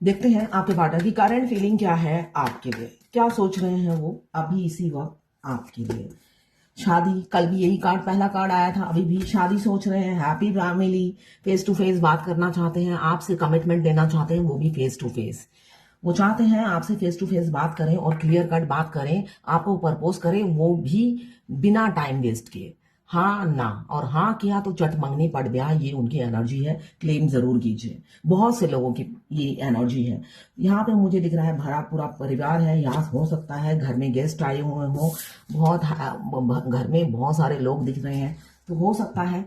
देखते हैं आपके पार्टनर की करंट फीलिंग क्या है आपके लिए, क्या सोच रहे हैं वो अभी इसी वक्त आपके लिए। शादी, कल भी यही कार्ड, पहला कार्ड आया था, अभी भी शादी सोच रहे हैं, happy family, face to face बात करना चाहते हैं, आपसे कमिटमेंट लेना चाहते हैं, वो भी फेस टू फेस। वो चाहते हैं आपसे फेस टू फेस बात करें और क्लियर कट बात करें, आपको प्रपोज करें, वो भी बिना टाइम वेस्ट किए। हाँ ना, और हाँ किया तो चट मंगनी पड़ गया, ये उनकी एनर्जी है, क्लेम जरूर कीजिए। बहुत से लोगों की ये एनर्जी है। यहाँ पे मुझे दिख रहा है भरा पूरा परिवार है, यहाँ हो सकता है घर में गेस्ट आए हुए हों, घर में बहुत सारे लोग दिख रहे हैं, तो हो सकता है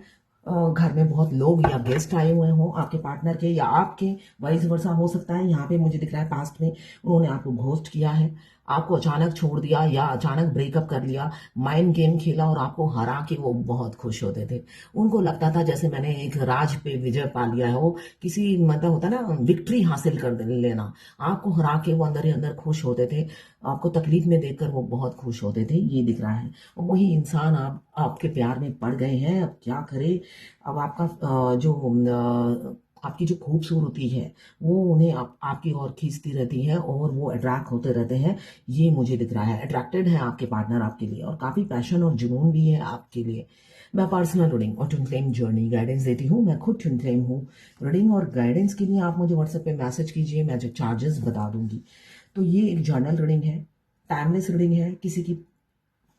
घर में बहुत लोग या गेस्ट आए हुए हों आपके पार्टनर के या आपके, वाइस वर्सा हो सकता है। यहाँ पे मुझे दिख रहा है पास्ट में उन्होंने आपको घोस्ट किया है, आपको अचानक छोड़ दिया या अचानक ब्रेकअप कर लिया, माइंड गेम खेला और आपको हरा के वो बहुत खुश होते थे। उनको लगता था जैसे मैंने एक राज पे विजय पा लिया हो, किसी मतलब होता ना विक्ट्री हासिल कर लेना। आपको हरा के वो अंदर ही अंदर खुश होते थे, आपको तकलीफ में देखकर वो बहुत खुश होते थे, ये दिख रहा है। और वही इंसान आपके प्यार में पड़ गए हैं, अब क्या करे। अब आपका आपकी जो खूबसूरती है वो उन्हें आपकी ओर खींचती रहती है और वो अट्रैक्ट होते रहते हैं, ये मुझे दिख रहा है। अट्रैक्टेड है आपके पार्टनर आपके लिए और काफी पैशन और जुनून भी है आपके लिए। मैं पर्सनल रीडिंग और ट्विन फ्लेम जर्नी गाइडेंस देती हूँ, मैं खुद ट्विन फ्लेम हूँ। रीडिंग और गाइडेंस के लिए आप मुझे व्हाट्सएप पे मैसेज कीजिए, मैं जो चार्जेस बता दूंगी। तो ये एक जर्नल रीडिंग है, टाइमलेस रीडिंग है, किसी की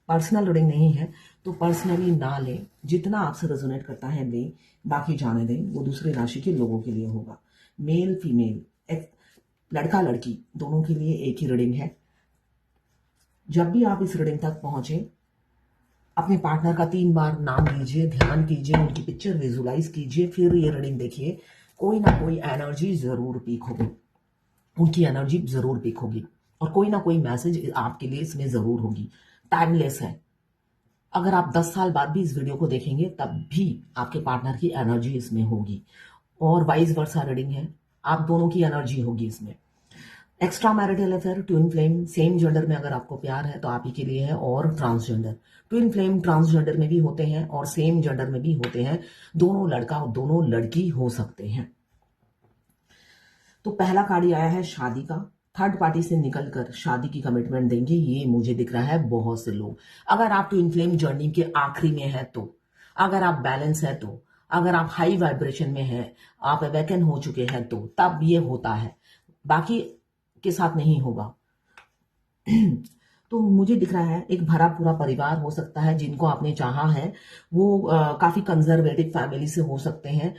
पर्सनल रीडिंग नहीं है, तो पर्सनली ना लें, जितना आपसे रेजोनेट करता है लें, बाकी जाने दें, वो दूसरे राशि के लोगों के लिए होगा। मेल फीमेल, एक लड़का लड़की दोनों के लिए एक ही रीडिंग है। जब भी आप इस रीडिंग तक पहुंचे, अपने पार्टनर का 3 बार नाम लीजिए, ध्यान कीजिए, उनकी पिक्चर विजुलाइज कीजिए, फिर ये रीडिंग देखिए। कोई ना कोई एनर्जी जरूर पीक होगी, उनकी एनर्जी जरूर पीक होगी और कोई ना कोई मैसेज आपके लिए इसमें जरूर होगी। टाइमलेस है, अगर आप 10 साल बाद भी इस वीडियो को देखेंगे तब भी आपके पार्टनर की एनर्जी इसमें होगी। और वाइस वर्सा रीडिंग है, आप दोनों की एनर्जी होगी इसमें। Extra marital affair, twin flame, same gender में अगर आपको प्यार है तो आप ही के लिए है। और ट्रांसजेंडर, ट्विन फ्लेम ट्रांसजेंडर में भी होते हैं और सेम जेंडर में भी होते हैं, दोनों लड़का और दोनों लड़की हो सकते हैं। तो पहला कार्ड ये आया है शादी का, थर्ड पार्टी से निकलकर शादी की कमिटमेंट देंगे, ये मुझे दिख रहा है बहुत से लोग। अगर आप ट्विन फ्लेम जर्नी के आखिरी में है तो, अगर आप बैलेंस है तो, अगर आप हाई वाइब्रेशन में है, आप अवेकन हो चुके हैं तो तब ये होता है, बाकी के साथ नहीं होगा। तो मुझे दिख रहा है एक भरा पूरा परिवार हो सकता है, जिनको आपने चाहा है वो काफी कंजर्वेटिव फैमिली से हो सकते हैं,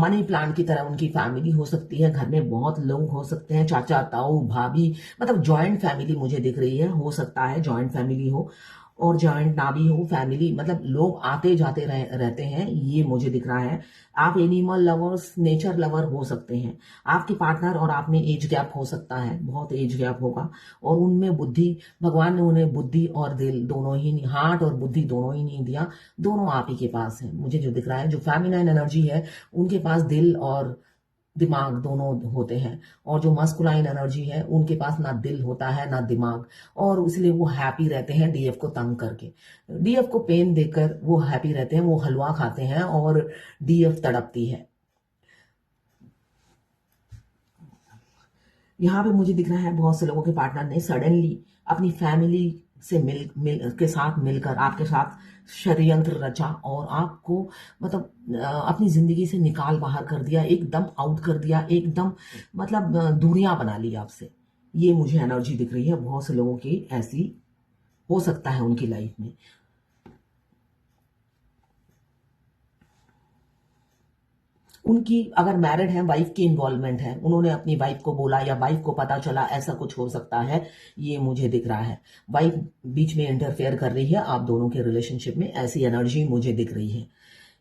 मनी प्लांट की तरह उनकी फैमिली हो सकती है, घर में बहुत लोग हो सकते हैं, चाचा ताऊ भाभी, मतलब जॉइंट फैमिली मुझे दिख रही है, हो सकता है जॉइंट फैमिली हो। और जॉइंट ना भी हो फैमिली, मतलब लोग आते जाते रहते हैं, ये मुझे दिख रहा है। आप एनिमल लवर्स, नेचर लवर हो सकते हैं, आपके पार्टनर और आप में एज गैप हो सकता है, बहुत एज गैप होगा। और उनमें बुद्धि, भगवान ने उन्हें बुद्धि और दिल दोनों ही नहीं, हार्ट और बुद्धि दोनों ही नहीं दिया, दोनों आप ही के पास है। मुझे जो दिख रहा है, जो फेमिनाइन एनर्जी है उनके पास दिल और दिमाग दोनों होते हैं, और जो मस्कुलाइन एनर्जी है उनके पास ना दिल होता है ना दिमाग, और इसलिए वो हैप्पी रहते हैं डीएफ को तंग करके। डीएफ को पेन देकर वो हैप्पी रहते हैं, वो हलवा खाते हैं और डीएफ तड़पती है। यहाँ पे मुझे दिख रहा है बहुत से लोगों के पार्टनर ने सडनली अपनी फैमिली से मिल के साथ मिलकर आपके साथ षड्यंत्र रचा और आपको मतलब अपनी जिंदगी से निकाल बाहर कर दिया, एकदम आउट कर दिया, एकदम मतलब दूरियां बना ली आपसे। ये मुझे एनर्जी दिख रही है, बहुत से लोगों की ऐसी हो सकता है उनकी लाइफ में। उनकी अगर मैरिड है, वाइफ की इन्वॉल्वमेंट है, उन्होंने अपनी वाइफ को बोला या वाइफ को पता चला, ऐसा कुछ हो सकता है, ये मुझे दिख रहा है। वाइफ बीच में इंटरफेयर कर रही है आप दोनों के रिलेशनशिप में, ऐसी एनर्जी मुझे दिख रही है।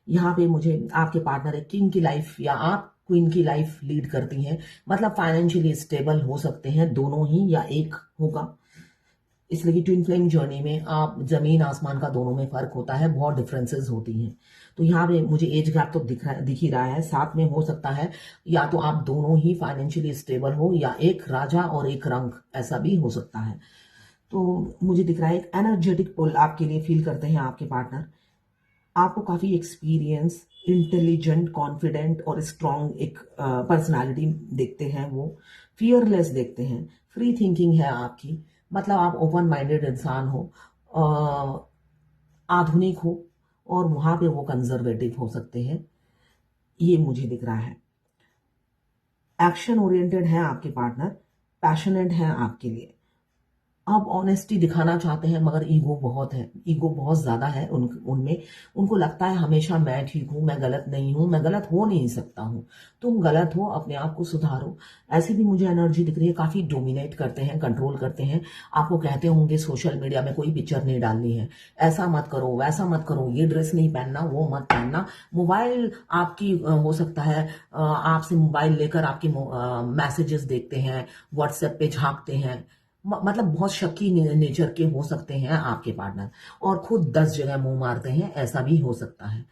यहाँ पे मुझे आपके पार्टनर एक किंग की लाइफ या आप क्वीन की लाइफ लीड करती हैं, मतलब फाइनेंशियली स्टेबल हो सकते हैं दोनों ही या एक होगा। इसलिए कि ट्विन फ्लेम जर्नी में आप जमीन आसमान का दोनों में फर्क होता है, बहुत डिफरेंसेस होती हैं। तो यहाँ पे मुझे एज गैप तो दिख ही रहा है, साथ में हो सकता है या तो आप दोनों ही फाइनेंशियली स्टेबल हो या एक राजा और एक रंक, ऐसा भी हो सकता है। तो मुझे दिख रहा है एक एनर्जेटिक पुल आपके लिए फील करते हैं आपके पार्टनर। आपको काफ़ी एक्सपीरियंस, इंटेलिजेंट, कॉन्फिडेंट और स्ट्रॉन्ग एक पर्सनालिटी देखते हैं वो। फियरलेस देखते हैं, फ्री थिंकिंग है आपकी, मतलब आप ओपन माइंडेड इंसान हो, आधुनिक हो, और वहाँ पे वो कंजर्वेटिव हो सकते हैं, ये मुझे दिख रहा है। एक्शन ओरिएंटेड है आपके पार्टनर, पैशनेट है आपके लिए। आप ऑनेस्टी दिखाना चाहते हैं, मगर ईगो बहुत है, ईगो बहुत ज़्यादा है उनमें। उनको लगता है हमेशा मैं ठीक हूँ, मैं गलत नहीं हूँ, मैं गलत हो नहीं सकता हूँ। तुम गलत हो, अपने आप को सुधारो। ऐसी भी मुझे एनर्जी दिख रही है, काफ़ी डोमिनेट करते हैं, कंट्रोल करते हैं। आपको कहते होंगे सोशल मीडिया में कोई पिक्चर नहीं डालनी है, ऐसा मत करो, वैसा मत करो, ये ड्रेस नहीं पहनना, वो मत पहनना। मोबाइल आपकी हो सकता है आपसे मोबाइल लेकर आपके मैसेजेस देखते हैं, व्हाट्सएप पे झांकते हैं। मतलब बहुत शकी नेचर के हो सकते हैं आपके पार्टनर, और खुद 10 जगह मुंह मारते हैं, ऐसा भी हो सकता है।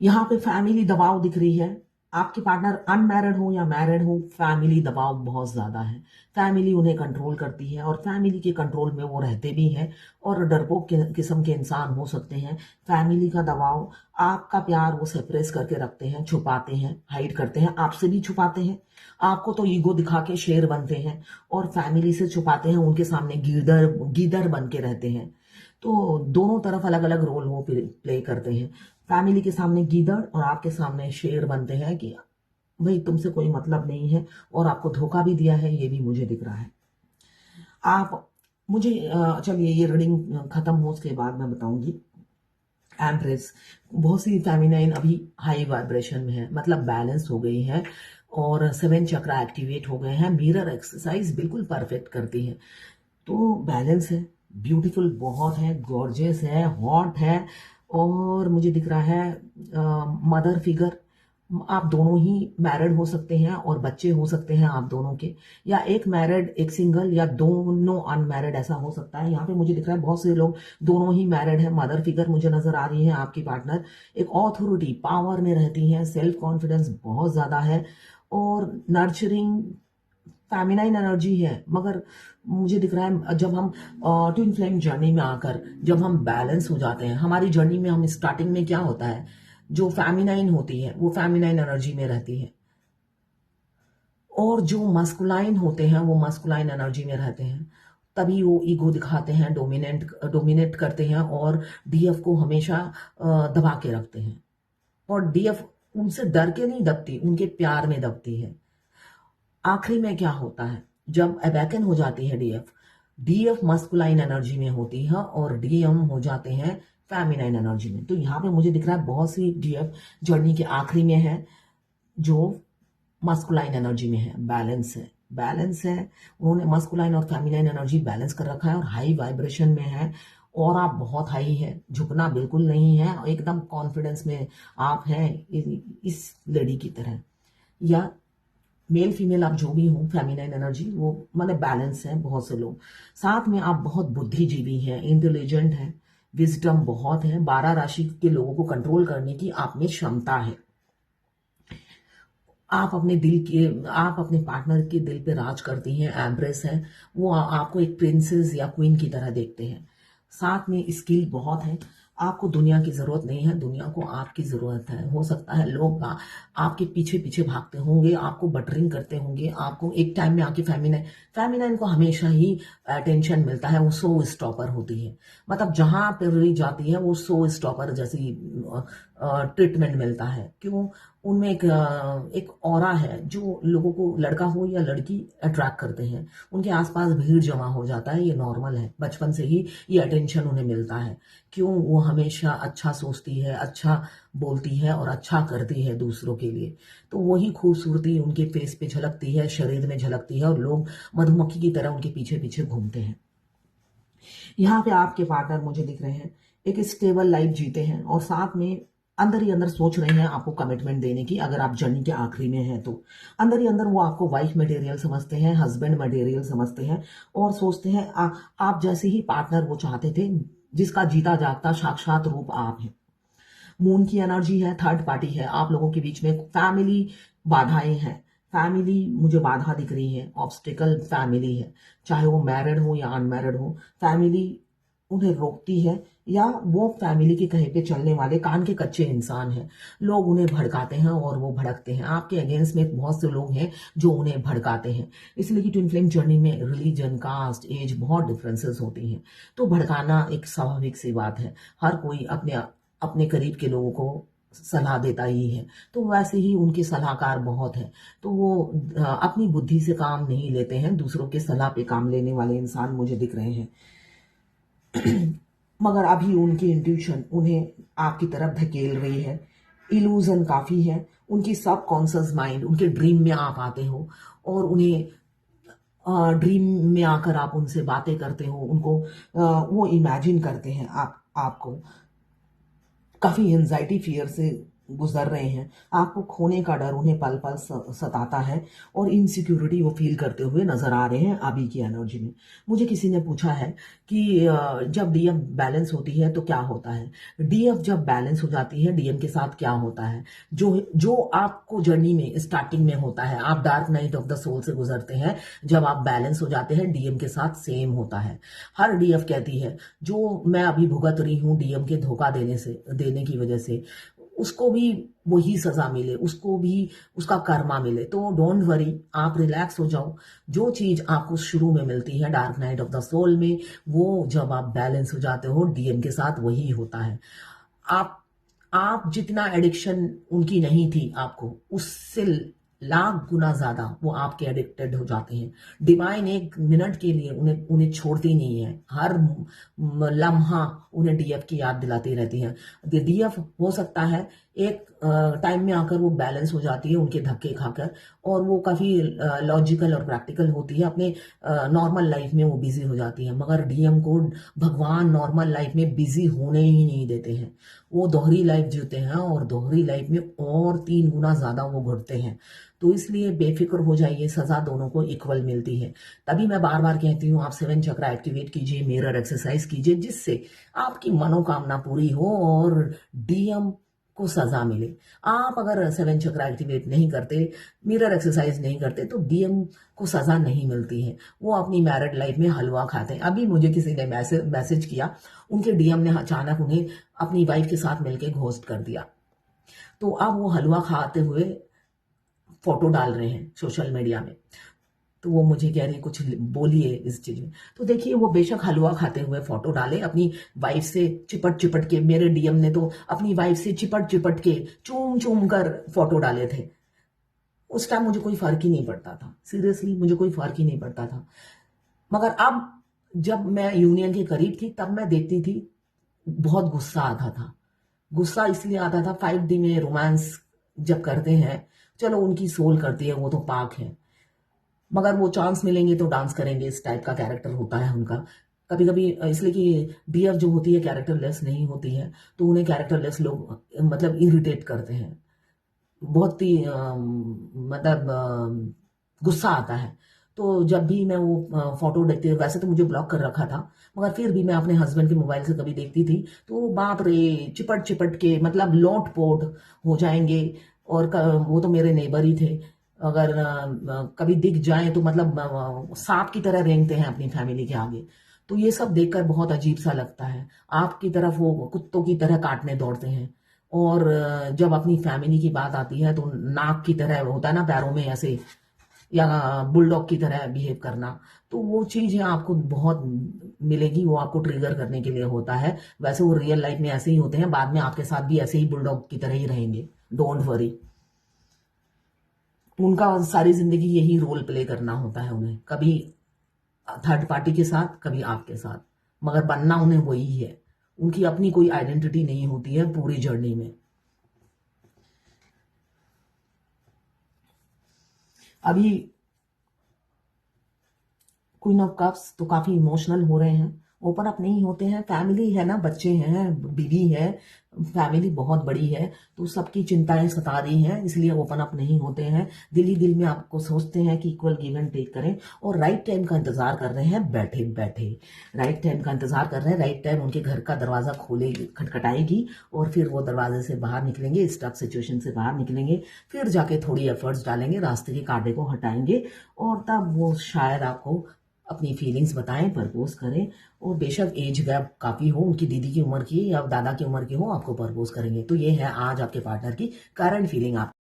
यहाँ पे फैमिली दबाव दिख रही है। आपके पार्टनर अनमैरिड हो या मैरिड हो, फैमिली दबाव बहुत ज्यादा है। फैमिली उन्हें कंट्रोल करती है, और फैमिली के कंट्रोल में वो रहते भी हैं, और डरपोक किस्म के इंसान हो सकते हैं। फैमिली का दबाव, आपका प्यार वो सेप्रेस करके रखते हैं, छुपाते हैं, हाइड करते हैं, आपसे भी छुपाते हैं। आपको तो ईगो दिखा के शेर बनते हैं, और फैमिली से छुपाते हैं, उनके सामने गीदड़ गीदड़ बन के रहते हैं। तो दोनों तरफ अलग अलग रोल वो प्ले करते हैं। फैमिली के सामने गीदड़ और आपके सामने शेर बनते हैं कि भाई तुमसे कोई मतलब नहीं है, और आपको धोखा भी दिया है, ये भी मुझे दिख रहा है। आप मुझे चलिए ये रीडिंग खत्म हो उसके बाद मैं बताऊंगी। एम्प्रेस, बहुत सी फेमिनाइन अभी हाई वाइब्रेशन में है, मतलब बैलेंस हो गई है, और 7 चक्रा एक्टिवेट हो गए हैं। मिरर एक्सरसाइज बिल्कुल परफेक्ट करती है, तो बैलेंस है, ब्यूटीफुल बहुत है, गॉर्जियस है, हॉट है। और मुझे दिख रहा है मदर फिगर। आप दोनों ही मैरिड हो सकते हैं, और बच्चे हो सकते हैं आप दोनों के, या एक मैरिड एक सिंगल, या दोनों अनमैरिड, ऐसा हो सकता है। यहाँ पे मुझे दिख रहा है बहुत से लोग दोनों ही मैरिड हैं। मदर फिगर मुझे नजर आ रही है आपकी पार्टनर, एक ऑथोरिटी पावर में रहती हैं, सेल्फ कॉन्फिडेंस बहुत ज्यादा है, और नर्चरिंग फेमिनाइन एनर्जी है। मगर मुझे दिख रहा है जब हम ट्विन फ्लेम जर्नी में आकर जब हम बैलेंस हो जाते हैं, हमारी जर्नी में हम स्टार्टिंग में क्या होता है, जो फेमिनाइन होती है वो फेमिनाइन एनर्जी में रहती है, और जो मस्कुलाइन होते हैं वो मस्कुलाइन एनर्जी में रहते हैं। तभी वो ईगो दिखाते हैं, डोमिनेट करते हैं, और डीएफ को हमेशा दबा के रखते हैं। और डीएफ उनसे डर के नहीं दबती, उनके प्यार में दबती है। आखिरी में क्या होता है, जब अबैकन हो जाती है डीएफ, डीएफ मस्कुलाइन एनर्जी में होती है, और डीएम हो जाते हैं फेमिनाइन एनर्जी में। तो यहाँ पे मुझे दिख रहा है बहुत सी डीएफ जर्नी के आखिरी में है, जो मस्कुलाइन एनर्जी में है, बैलेंस है, बैलेंस है। उन्होंने मस्कुलाइन और फेमिनाइन एनर्जी बैलेंस कर रखा है, और हाई वाइब्रेशन में है, और आप बहुत हाई है, झुकना बिल्कुल नहीं है, एकदम कॉन्फिडेंस में आप हैं इस लेडी की तरह। या मेल फीमेल आप जो भी हो, फेमिनाइन एनर्जी वो मतलब बैलेंस है बहुत से लोग। साथ में आप बहुत बुद्धिजीवी हैं, इंटेलिजेंट हैं, विजडम बहुत है, 12 राशि के लोगों को कंट्रोल करने की आप में क्षमता है। आप अपने पार्टनर के दिल पे राज करती हैं, एम्प्रेस है। वो आपको एक प्रिंसेस या क्वीन की तरह देखते हैं। साथ में स्किल बहुत है। आपको दुनिया की जरूरत नहीं है, दुनिया को आपकी जरूरत है। हो सकता है लोग आपके पीछे पीछे भागते होंगे, आपको बटरिंग करते होंगे, आपको एक टाइम में आके फेमिनाइन को हमेशा ही अटेंशन मिलता है, वो शो स्टॉपर होती है। मतलब जहां पर भी जाती है वो शो स्टॉपर जैसी ट्रीटमेंट मिलता है। क्यों? उनमें एक ऑरा है जो लोगों को, लड़का हो या लड़की, अट्रैक्ट करते हैं। उनके आसपास भीड़ जमा हो जाता है, ये नॉर्मल है, बचपन से ही ये अटेंशन उन्हें मिलता है। क्यों? वो हमेशा अच्छा सोचती है, अच्छा बोलती है, और अच्छा करती है दूसरों के लिए। तो वही खूबसूरती उनके फेस पे झलकती है, शरीर में झलकती है, और लोग मधुमक्खी की तरह उनके पीछे पीछे घूमते हैं। यहाँ पे आपके पार्टनर मुझे दिख रहे हैं एक स्टेबल लाइफ जीते हैं, और साथ में अंदर ही अंदर सोच रहे हैं आपको कमिटमेंट देने की। अगर आप जर्नी के आखिरी में हैं तो अंदर ही अंदर वो आपको वाइफ मटेरियल समझते हैं, हस्बैंड मटेरियल समझते हैं, और सोचते हैं आप जैसे ही पार्टनर वो चाहते थे, जिसका जीता जागता साक्षात रूप आप हैं। मून की एनर्जी है, थर्ड पार्टी है, आप लोगों के बीच में फैमिली बाधाएं हैं। फैमिली मुझे बाधा दिख रही है, ऑब्स्टिकल फैमिली है, चाहे वो मैरिड हो या अनमैरिड हो। फैमिली उन्हें रोकती है, या वो फैमिली के कहे पे चलने वाले कान के कच्चे इंसान हैं। लोग उन्हें भड़काते हैं और वो भड़कते हैं। आपके अगेंस्ट में बहुत से लोग हैं जो उन्हें भड़काते हैं। इसलिए कि ट्विन फ्लेम जर्नी में रिलीजन, कास्ट, एज बहुत डिफरेंसेस होती हैं। तो भड़काना एक स्वाभाविक सी बात है। हर कोई अपने अपने करीब के लोगों को सलाह देता ही है। तो वैसे ही उनके सलाहकार बहुत हैं। तो वो अपनी बुद्धि से काम नहीं लेते हैं, दूसरों के सलाह पे काम लेने वाले इंसान मुझे दिख रहे हैं। मगर अभी उनकी इंट्यूशन उन्हें आपकी तरफ धकेल रही है। इल्यूजन काफी है। उनकी सब कॉन्शियस माइंड, उनके ड्रीम में आप आते हो और उन्हें ड्रीम में आकर आप उनसे बातें करते हो, उनको वो इमेजिन करते हैं आपको काफी एंजाइटी फियर से गुजर रहे हैं। आपको खोने का डर उन्हें पल पल सताता है और इनसिक्योरिटी वो फील करते हुए नजर आ रहे हैं अभी की एनर्जी में। मुझे किसी ने पूछा है कि जब डीएम बैलेंस होती है तो क्या होता है। डीएफ जब बैलेंस हो जाती है डीएम के साथ क्या होता है, जो जो आपको जर्नी में स्टार्टिंग में होता है, आप dark night of the soul से गुजरते हैं, जब आप बैलेंस हो जाते हैं डीएम के साथ सेम होता है। हर डीएफ कहती है जो मैं अभी भुगत रही हूँ डीएम के धोखा देने की वजह से, उसको भी वही सजा मिले, उसको भी उसका कर्मा मिले। तो डोंट वरी, आप रिलैक्स हो जाओ। जो चीज आपको शुरू में मिलती है dark night of the soul में, वो जब आप बैलेंस हो जाते हो डीएम के साथ वही होता है। आप आप जितना एडिक्शन उनकी नहीं थी आपको, उससे लाख गुना ज्यादा वो आपके एडिक्टेड हो जाते हैं। डिवाइन एक मिनट के लिए उन्हें उन्हें छोड़ती नहीं है। हर लम्हा उन्हें डीएफ की याद दिलाती रहती है। डीएफ हो सकता है एक टाइम में आकर वो बैलेंस हो जाती है उनके धक्के खाकर, और वो काफी लॉजिकल और प्रैक्टिकल होती है। अपने नॉर्मल लाइफ में वो बिजी हो जाती है। मगर डीएम को भगवान नॉर्मल लाइफ में बिजी होने ही नहीं देते हैं। वो दोहरी लाइफ जीते हैं और दोहरी लाइफ में और 3 गुना ज्यादा वो घुटते हैं। तो इसलिए बेफिक्र हो जाइए, सजा दोनों को इक्वल मिलती है। तभी मैं बार बार कहती हूँ आप 7 चक्र एक्टिवेट कीजिए, मिरर एक्सरसाइज कीजिए, जिससे आपकी मनोकामना पूरी हो और डीएम को सजा मिले। आप अगर 7 चक्र एक्टिवेट नहीं करते, मिरर एक्सरसाइज नहीं करते, तो डीएम को सजा नहीं मिलती है। वो अपनी मैरिड लाइफ में हलवा खाते हैं। अभी मुझे किसी ने मैसेज किया, उनके डीएम ने अचानक उन्हें अपनी वाइफ के साथ मिलकर घोस्ट कर दिया। तो अब वो हलवा खाते हुए फोटो डाल रहे हैं सोशल मीडिया में। तो वो मुझे कह रही कुछ बोलिए इस चीज में। तो देखिए, वो बेशक हलवा खाते हुए फोटो डाले, अपनी वाइफ से चिपट चिपट के, मेरे डीएम ने तो अपनी वाइफ से चिपट चिपट के, चूम चूम कर फोटो डाले थे। उस टाइम मुझे कोई फर्क ही नहीं पड़ता था, सीरियसली मुझे कोई फर्क ही नहीं पड़ता था। मगर अब जब मैं यूनियन के करीब थी तब मैं देखती थी बहुत गुस्सा आता था। गुस्सा इसलिए आता था, 5D में रोमांस जब करते हैं, चलो उनकी सोल करती है, वो तो पाक है, मगर वो चांस मिलेंगे तो डांस करेंगे, इस टाइप का कैरेक्टर होता है उनका। कभी कभी इसलिए कि डीएफ जो होती है कैरेक्टरलेस नहीं होती है, तो उन्हें कैरेक्टरलेस लोग मतलब इरिटेट करते हैं, बहुत ही मतलब गुस्सा आता है। तो जब भी मैं वो फोटो देखती हूँ, वैसे तो मुझे ब्लॉक कर रखा था, मगर फिर भी मैं अपने हस्बैंड के मोबाइल से कभी देखती थी, तो बाप रे, चिपट चिपट के मतलब लोट पोट हो जाएंगे। और वो तो मेरे नेबर ही थे, अगर कभी दिख जाए तो मतलब सांप की तरह रेंगते हैं अपनी फैमिली के आगे। तो ये सब देखकर बहुत अजीब सा लगता है। आपकी तरफ वो कुत्तों की तरह काटने दौड़ते हैं, और जब अपनी फैमिली की बात आती है तो नाक की तरह होता है ना, पैरों में ऐसे, या बुलडॉग की तरह बिहेव करना। तो वो चीज है आपको बहुत मिलेगी, वो आपको ट्रिगर करने के लिए होता है। वैसे वो रियल लाइफ में ऐसे ही होते हैं, बाद में आपके साथ भी ऐसे ही बुलडॉग की तरह ही रहेंगे। डोंट वरी, उनका सारी जिंदगी यही रोल प्ले करना होता है उन्हें, कभी थर्ड पार्टी के साथ, कभी आपके साथ, मगर बनना उन्हें वही है। उनकी अपनी कोई आइडेंटिटी नहीं होती है पूरी जर्नी में। अभी क्वीन ऑफ कप्स तो काफी इमोशनल हो रहे हैं, ओपन अप नहीं होते हैं। फैमिली है ना, बच्चे हैं, बीवी है, फैमिली बहुत बड़ी है, तो सबकी चिंताएं सता रही हैं, इसलिए ओपन अप नहीं होते हैं। दिल ही दिल में आपको सोचते हैं कि इक्वल गिव एंड टेक करें, और राइट टाइम का इंतजार कर रहे हैं बैठे बैठे। राइट टाइम का इंतजार कर रहे हैं, राइट टाइम उनके घर का दरवाजा खोलेगी, खटखटाएगी, और फिर वो दरवाजे से बाहर निकलेंगे, स्टक सिचुएशन से बाहर निकलेंगे, फिर जाके थोड़ी एफर्ट्स डालेंगे, रास्ते के कांटे को हटाएंगे, और तब वो शायद आपको अपनी फीलिंग्स बताएं, प्रपोज करें और बेशक एज गैप काफ़ी हो, उनकी दीदी की उम्र की या दादा की उम्र की हो, आपको प्रपोज करेंगे। तो ये है आज आपके पार्टनर की करंट फीलिंग आप